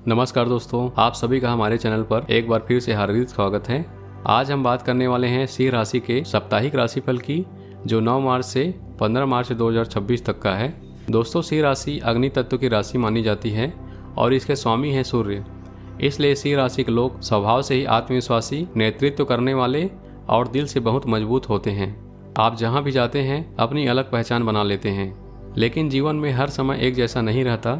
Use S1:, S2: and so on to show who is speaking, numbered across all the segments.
S1: नमस्कार दोस्तों, आप सभी का हमारे चैनल पर एक बार फिर से हार्दिक स्वागत है। आज हम बात करने वाले हैं सिंह राशि के साप्ताहिक राशिफल की, जो 9 मार्च से 15 मार्च 2026 तक का है। दोस्तों, सिंह राशि अग्नि तत्व की राशि मानी जाती है और इसके स्वामी हैं सूर्य। इसलिए सिंह राशि के लोग स्वभाव से ही आत्मविश्वासी, नेतृत्व करने वाले और दिल से बहुत मजबूत होते हैं। आप जहाँ भी जाते हैं अपनी अलग पहचान बना लेते हैं। लेकिन जीवन में हर समय एक जैसा नहीं रहता।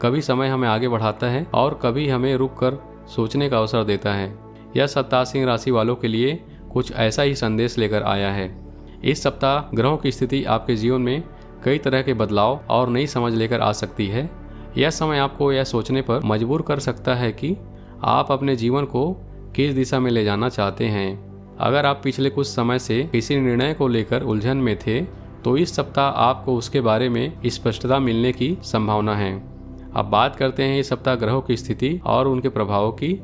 S1: कभी समय हमें आगे बढ़ाता है और कभी हमें रुक कर सोचने का अवसर देता है। यह सप्ताह सिंह राशि वालों के लिए कुछ ऐसा ही संदेश लेकर आया है। इस सप्ताह ग्रहों की स्थिति आपके जीवन में कई तरह के बदलाव और नई समझ लेकर आ सकती है। यह समय आपको यह सोचने पर मजबूर कर सकता है कि आप अपने जीवन को किस दिशा में ले जाना चाहते हैं। अगर आप पिछले कुछ समय से किसी निर्णय को लेकर उलझन में थे, तो इस सप्ताह आपको उसके बारे में स्पष्टता मिलने की संभावना है। अब बात करते हैं इस सप्ताह ग्रहों की स्थिति और उनके प्रभावों की।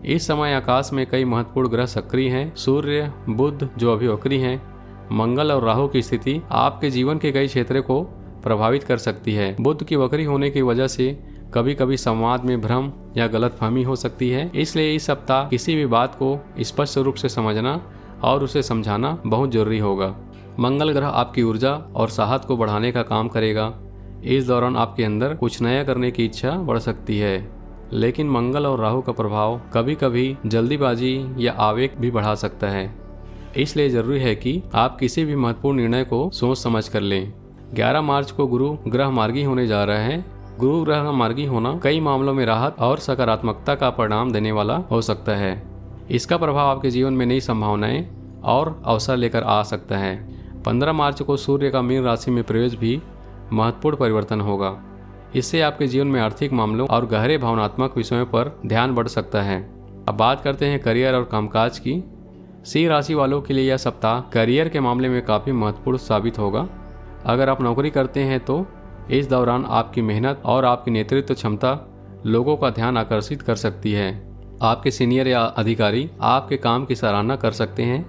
S1: इस समय आकाश में कई महत्वपूर्ण ग्रह सक्रिय हैं। सूर्य, बुध जो अभी वक्री हैं, मंगल और राहु की स्थिति आपके जीवन के कई क्षेत्रों को प्रभावित कर सकती है। बुध की वक्री होने की वजह से कभी कभी संवाद में भ्रम या गलतफहमी हो सकती है। इसलिए इस सप्ताह किसी भी बात को स्पष्ट रूप से समझना और उसे समझाना बहुत जरूरी होगा। मंगल ग्रह आपकी ऊर्जा और साहस को बढ़ाने का काम करेगा। इस दौरान आपके अंदर कुछ नया करने की इच्छा बढ़ सकती है। लेकिन मंगल और राहु का प्रभाव कभी कभी जल्दीबाजी या आवेग भी बढ़ा सकता है। इसलिए जरूरी है कि आप किसी भी महत्वपूर्ण निर्णय को सोच समझ कर लें। 11 मार्च को गुरु ग्रह मार्गी होने जा रहा है। गुरु ग्रह मार्गी होना कई मामलों में राहत और सकारात्मकता का परिणाम देने वाला हो सकता है। इसका प्रभाव आपके जीवन में नई संभावनाएं और अवसर लेकर आ सकता है। 15 मार्च को सूर्य का मीन राशि में प्रवेश भी महत्वपूर्ण परिवर्तन होगा। इससे आपके जीवन में आर्थिक मामलों और गहरे भावनात्मक विषयों पर ध्यान बढ़ सकता है। अब बात करते हैं करियर और कामकाज की। सिंह राशि वालों के लिए यह सप्ताह करियर के मामले में काफ़ी महत्वपूर्ण साबित होगा। अगर आप नौकरी करते हैं तो इस दौरान आपकी मेहनत और आपकी नेतृत्व क्षमता लोगों का ध्यान आकर्षित कर सकती है। आपके सीनियर या अधिकारी आपके काम की सराहना कर सकते हैं।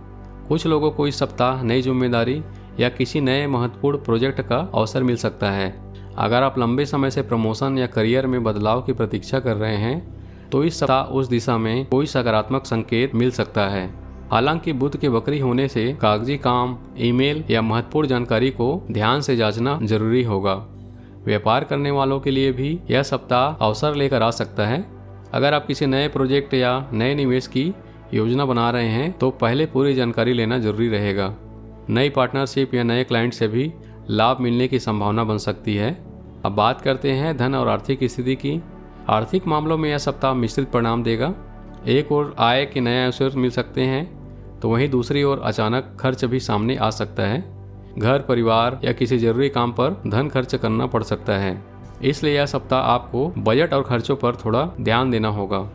S1: कुछ लोगों को इस सप्ताह नई जिम्मेदारी या किसी नए महत्वपूर्ण प्रोजेक्ट का अवसर मिल सकता है। अगर आप लंबे समय से प्रमोशन या करियर में बदलाव की प्रतीक्षा कर रहे हैं, तो इस सप्ताह उस दिशा में कोई सकारात्मक संकेत मिल सकता है। हालांकि बुध के वक्री होने से कागजी काम, ईमेल या महत्वपूर्ण जानकारी को ध्यान से जांचना जरूरी होगा। व्यापार करने वालों के लिए भी यह सप्ताह अवसर लेकर आ सकता है। अगर आप किसी नए प्रोजेक्ट या नए निवेश की योजना बना रहे हैं, तो पहले पूरी जानकारी लेना जरूरी रहेगा। नई पार्टनरशिप या नए क्लाइंट से भी लाभ मिलने की संभावना बन सकती है। अब बात करते हैं धन और आर्थिक स्थिति की। आर्थिक मामलों में यह सप्ताह मिश्रित परिणाम देगा। एक ओर आय के नए अवसर मिल सकते हैं, तो वहीं दूसरी ओर अचानक खर्च भी सामने आ सकता है। घर, परिवार या किसी जरूरी काम पर धन खर्च करना पड़ सकता है। इसलिए यह सप्ताह आपको बजट और खर्चों पर थोड़ा ध्यान देना होगा।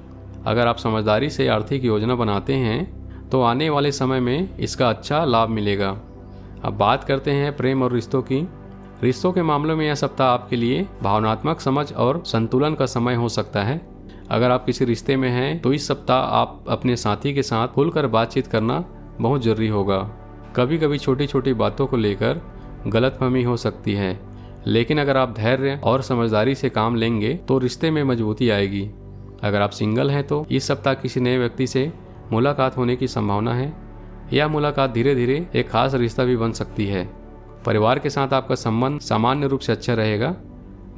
S1: अगर आप समझदारी से आर्थिक योजना बनाते हैं, तो आने वाले समय में इसका अच्छा लाभ मिलेगा। अब बात करते हैं प्रेम और रिश्तों की। रिश्तों के मामलों में यह सप्ताह आपके लिए भावनात्मक समझ और संतुलन का समय हो सकता है। अगर आप किसी रिश्ते में हैं, तो इस सप्ताह आप अपने साथी के साथ खुलकर बातचीत करना बहुत जरूरी होगा। कभी कभी छोटी छोटी बातों को लेकर गलतफहमी हो सकती है, लेकिन अगर आप धैर्य और समझदारी से काम लेंगे तो रिश्ते में मजबूती आएगी। अगर आप सिंगल हैं, तो इस सप्ताह किसी नए व्यक्ति से मुलाकात होने की संभावना है। यह मुलाकात धीरे धीरे एक खास रिश्ता भी बन सकती है। परिवार के साथ आपका संबंध सामान्य रूप से अच्छा रहेगा।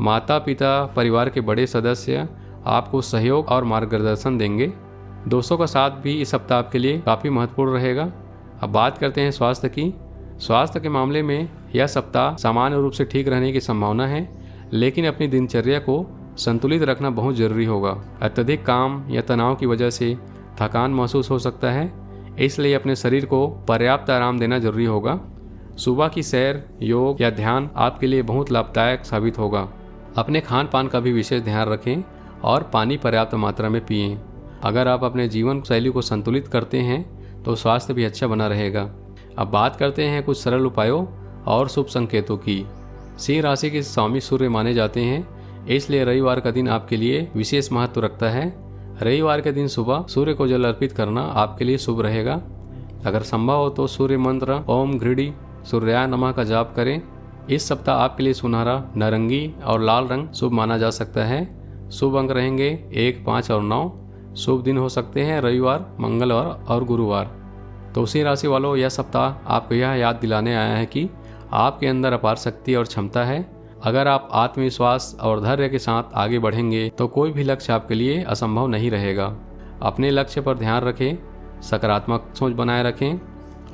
S1: माता पिता, परिवार के बड़े सदस्य आपको सहयोग और मार्गदर्शन देंगे। दोस्तों का साथ भी इस सप्ताह आपके लिए काफ़ी महत्वपूर्ण रहेगा। अब बात करते हैं स्वास्थ्य की। स्वास्थ्य के मामले में यह सप्ताह सामान्य रूप से ठीक रहने की संभावना है, लेकिन अपनी दिनचर्या को संतुलित रखना बहुत जरूरी होगा। अत्यधिक काम या तनाव की वजह से थकान महसूस हो सकता है, इसलिए अपने शरीर को पर्याप्त आराम देना जरूरी होगा। सुबह की सैर, योग या ध्यान आपके लिए बहुत लाभदायक साबित होगा। अपने खान पान का भी विशेष ध्यान रखें और पानी पर्याप्त मात्रा में पिएं। अगर आप अपने जीवन शैली को संतुलित करते हैं, तो स्वास्थ्य भी अच्छा बना रहेगा। अब बात करते हैं कुछ सरल उपायों और शुभ संकेतों की। सिंह राशि के स्वामी सूर्य माने जाते हैं, इसलिए रविवार का दिन आपके लिए विशेष महत्व रखता है। रविवार के दिन सुबह सूर्य को जल अर्पित करना आपके लिए शुभ रहेगा। अगर संभव हो तो सूर्य मंत्र ओम घृडी सूर्याय नमः का जाप करें। इस सप्ताह आपके लिए सुनहरा, नारंगी और लाल रंग शुभ माना जा सकता है। शुभ अंक रहेंगे 1, 5 और 9। शुभ दिन हो सकते हैं रविवार, मंगलवार और गुरुवार। तो सिंह राशि वालों, यह सप्ताह आपको यह याद दिलाने आया है कि आपके अंदर अपार शक्ति और क्षमता है। अगर आप आत्मविश्वास और धैर्य के साथ आगे बढ़ेंगे तो कोई भी लक्ष्य आपके लिए असंभव नहीं रहेगा। अपने लक्ष्य पर ध्यान रखें, सकारात्मक सोच बनाए रखें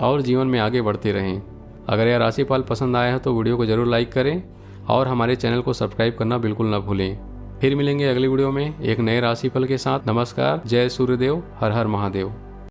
S1: और जीवन में आगे बढ़ते रहें। अगर यह राशिफल पसंद आया है तो वीडियो को जरूर लाइक करें और हमारे चैनल को सब्सक्राइब करना बिल्कुल न भूलें। फिर मिलेंगे अगली वीडियो में एक नए राशिफल के साथ। नमस्कार, जय सूर्यदेव, हर हर महादेव।